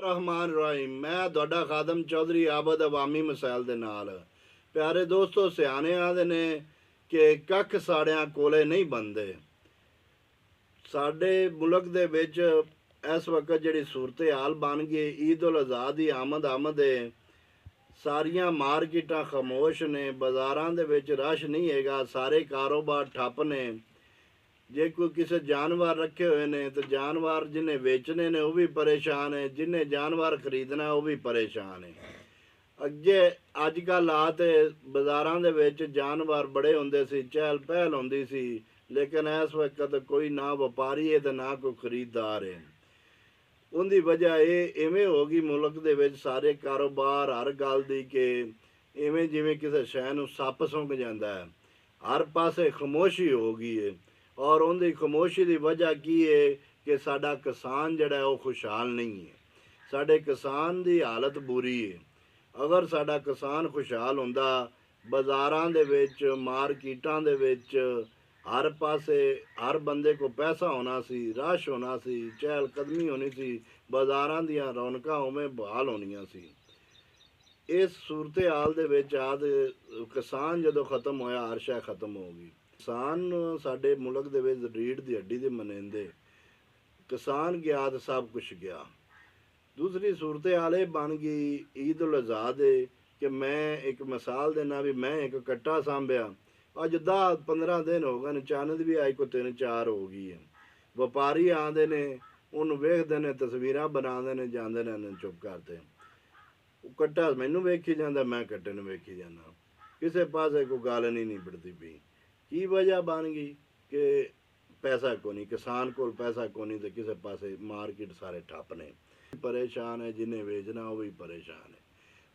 रहमान रहीम मैं ਤੁਹਾਡਾ ਖਾਦਮ ਚੌਧਰੀ ਆਬਦ ਅਵਾਮੀ ਮਸਾਇਲ ਦੇ ਨਾਲ ਪਿਆਰੇ ਦੋਸਤੋ ਸਿਆਣੇ ਆਦੇ ਨੇ ਕਿ ਕੱਖ ਸਾੜਿਆਂ ਕੋਲੇ ਨਹੀਂ ਬੰਦੇ। ਸਾਡੇ ਮੁਲਕ ਦੇ ਵਿੱਚ ਇਸ ਵਕਤ ਜਿਹੜੀ ਸੂਰਤ ਹਾਲ ਬਣ ਗਈ ਈਦ ਉਲ ਅਜ਼ਹਾ ਦੀ ਆਮਦ ਹੈ। ਸਾਰੀਆਂ ਮਾਰਕੀਟਾਂ ਖਾਮੋਸ਼ ਨੇ, ਬਾਜ਼ਾਰਾਂ ਦੇ ਵਿੱਚ ਰਸ਼ ਨਹੀਂ ਹੈਗਾ, ਸਾਰੇ ਕਾਰੋਬਾਰ ਠੱਪ ਨੇ। ਜੇ कोई किसी जानवर रखे हुए ने तो जानवर जिन्हें बेचने ने वह भी परेशान है, जिन्हें जानवर खरीदना वह भी परेशान है। अगे अजकल आते बाजारों के विच जानवर बड़े होंदे सी, चहल पहल होंदी सी, लेकिन इस वक्त कोई ना व्यापारी है तो ना कोई खरीददार है। उनकी वजह ये इवें हो गई मुल्क दे विच सारे कारोबार हर गल दी कि इवें जिवें किसी शै नूं सप सुंघ जाता है। हर पासे खामोशी हो गई है और उनकी खामोशी की वजह की है कि साडा किसान जड़ा है वो खुशहाल नहीं है। साडे किसान की हालत बुरी है। अगर साडा किसान खुशहाल होंदा, बाज़ारां दे विच मार्केटां दे विच हर पासे हर बंदे को पैसा होना सी, रश होना सी, चहल कदमी होनी सी, बाज़ारां दियां रौनकां उवें बहाल होनियां सी। इस सूरत हाल दे विच आद किसान जदों खत्म होया हर शै खत्म हो गई। किसान साडे मुल्क दे विच रीढ़ दी हड्डी दे मनेंदे, किसान गया तो सब कुछ गया। दूसरी सूरत हाल ये बन गई ईद उल अज़हा दे कि मैं एक मिसाल देना भी मैं एक कट्टा सांभिया, अज 10-15 दिन हो गए, चंद भी अज को 3-4 हो गई है। व्यापारी आते ने उन्होंने वेखते ने, तस्वीरां बनाते ने, जाते ने, चुप करते। कट्टा मैनू वेखी जाता, मैं कट्टे नूं वेखी जाना, किसी पासे कोई गल नहीं निबड़ती पई। की वजह बन गई कि पैसा को नहीं, किसान को पैसा को नहीं, तो किसी पासे मार्केट सारे ठप ने। परेशान है जिन्हें बेचना वो भी परेशान है।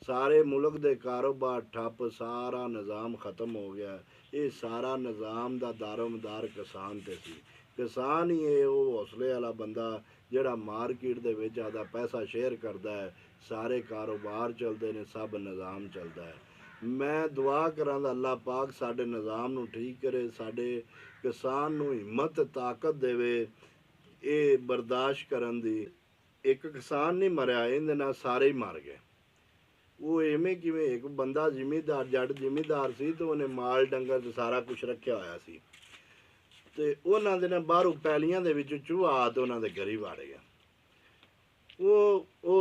सारे मुल्क के कारोबार ठप, सारा निज़ाम ख़त्म हो गया। ये सारा निज़ाम का दारोमदार किसान ते सी। किसान ही है वो हौसले वाला बंदा जिहड़ा मार्केट दे विच आदा पैसा शेयर करता है, सारे कारोबार चलते हैं, सब निज़ाम चलता है। मैं दुआ करा अल्लाह पाक साडे निज़ाम नूं ठीक करे, साडे किसान नूं हिम्मत ताकत देवे ये बर्दाश्त करन दी। एक किसान नहीं मरिया, इहदे नाल सारे ही मर गए। वो इवें किवें, एक बंदा जिमीदार जट जिमीदार सी तो उन्हें माल डंगर ते सारा कुछ रखिया होया सी, ते उन्हां दे नाल बाहरों पैलियां दे विच चूहा आ ते उन्हां दे घरी वड़ गया। वो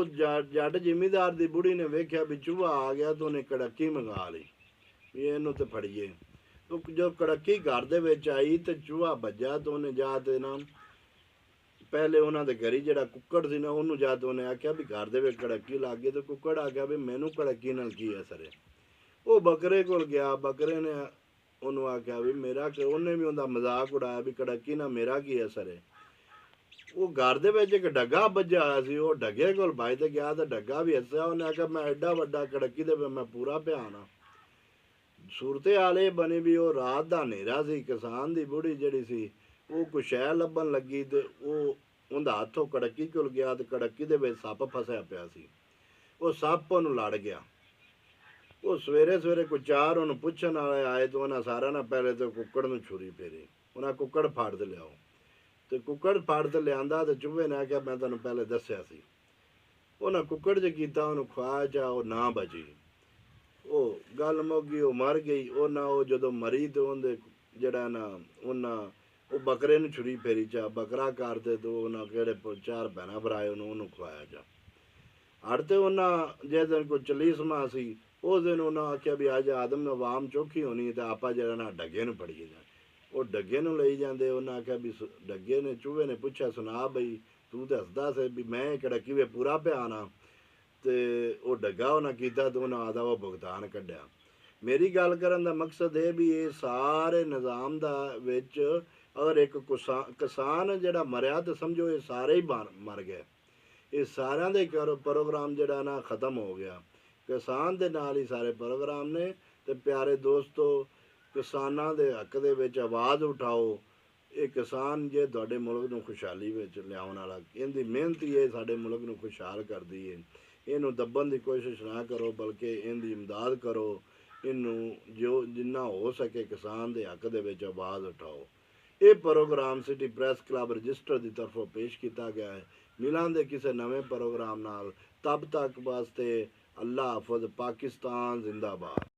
जट जिमीदार की बुढ़ी ने वेख्या भी चूहा आ गया तो उन्हें कड़की मंगा ली भी इनू तो फड़िए। तो जो कड़की घर दे विच आई तो चूहा बजा तो उन्हें जाते ना पहले उन्होंने घरी जरा कुक्कड़ सी ना उन्होंने जाते उन्हें आख्या भी घर दे कड़की लग गई। तो कुक्कड़ आ गया भी मैनू कड़की नाल की असर है। वो बकरे को गया, बकरे ने उन्होंने आख्या भी मेरा, उन्हें भी उनका मजाक उड़ाया भी कड़की ना मेरा की असर है। वो घर दे विच एक डग्गा बज्झा होया सी, वो डग्गे कोल भजदे गया तो डग्गा भी हस्या। उन्हें आख्या मैं एडा वड्डा कड़की दे मैं पूरा ध्यान हाँ। सूरत हाल ये बनी भी वो रात का हनेरा सी, किसान की बुढ़ी जिहड़ी सी वो कोई शै लभन लगी तो वो उनका हथों कड़की कोल गया तो कड़की दे विच सप फसिया पिया सी। वो सप उन्हूं लड़ गया। वो सवेरे सवेरे कोई 4 उन्होंने पुछण वाले आए तो उन्हें सारा ना पहले तो कुक्कड़ नूं छुरी फेरी, उन्हें कुक्कड़ फड़ ते लियाओ। तो कुक्कड़ फड़ ते लिया तो चूहे ने आख्या मैं तुहानूं पहले दस्सिया सी। उन्हें कुक्कड़ च कीता, उन्होंने खुआ चा वो ना बची, वो गल मुक गई, वो मर गई। वो ना वो जदों मरी तो उन्हें जड़ा ना उन्हें वो बकरे नूं छुरी फेरी चा, बकरा करते तो उन्हें किहड़े 4 भैन भराए उन्होंने खुआया चा। हड़ते उन्हें जिस दिन कोई चलीसमा सी उस दिन उन्हें आख्या भी अज आदम आवाम चौखी होनी तो आप जरा ना डगे नूं फड़ीए जाए। वो डगे नूं लई जांदे, उन्हें आख्या भी डगे ने चूहे ने पुछया सुना बई तू तो हसदा से भी मैं कड़की वे पूरा ध्यान हाँ। तो वो डग्गा उन्हें कीता तो उन्हें आदा वो भुगतान कढ़िया। मेरी गल करन दा मकसद ये भी ये सारे निज़ाम दा विच अगर एक किसान जिहड़ा मरिया तो समझो ये सारे ही मर गए। ये सारिਆਂ ਦੇ प्रोग्राम ਜਿਹੜਾ ना ख़त्म हो गया। किसान ਦੇ ਨਾਲ ही सारे प्रोग्राम ने। तो प्यारे दोस्तों किसानां दे हक दे विच आवाज़ उठाओ। ये किसान जे तुहाडे मुल्क नूं खुशहाली विच लियाउण वाला, इहदी मेहनत ही ये साडे मुल्क नूं खुशहाल करदी है। इहनूं दब्बण दी कोशिश ना करो बल्कि इहदी इमदाद करो। इहनूं जो जिन्ना हो सके किसान दे हक दे विच आवाज़ उठाओ। ये program city press club register की तरफों पेश किया गया है। ਮਿਲਾਂਗੇ ਕਿਸੇ ਨਵੇਂ ਪ੍ਰੋਗਰਾਮ ਨਾਲ। ਤਬ ਤੱਕ ਵਾਸਤੇ ਅੱਲਾ ਹਾਫਿਜ਼। ਪਾਕਿਸਤਾਨ ਜ਼ਿੰਦਾਬਾਦ।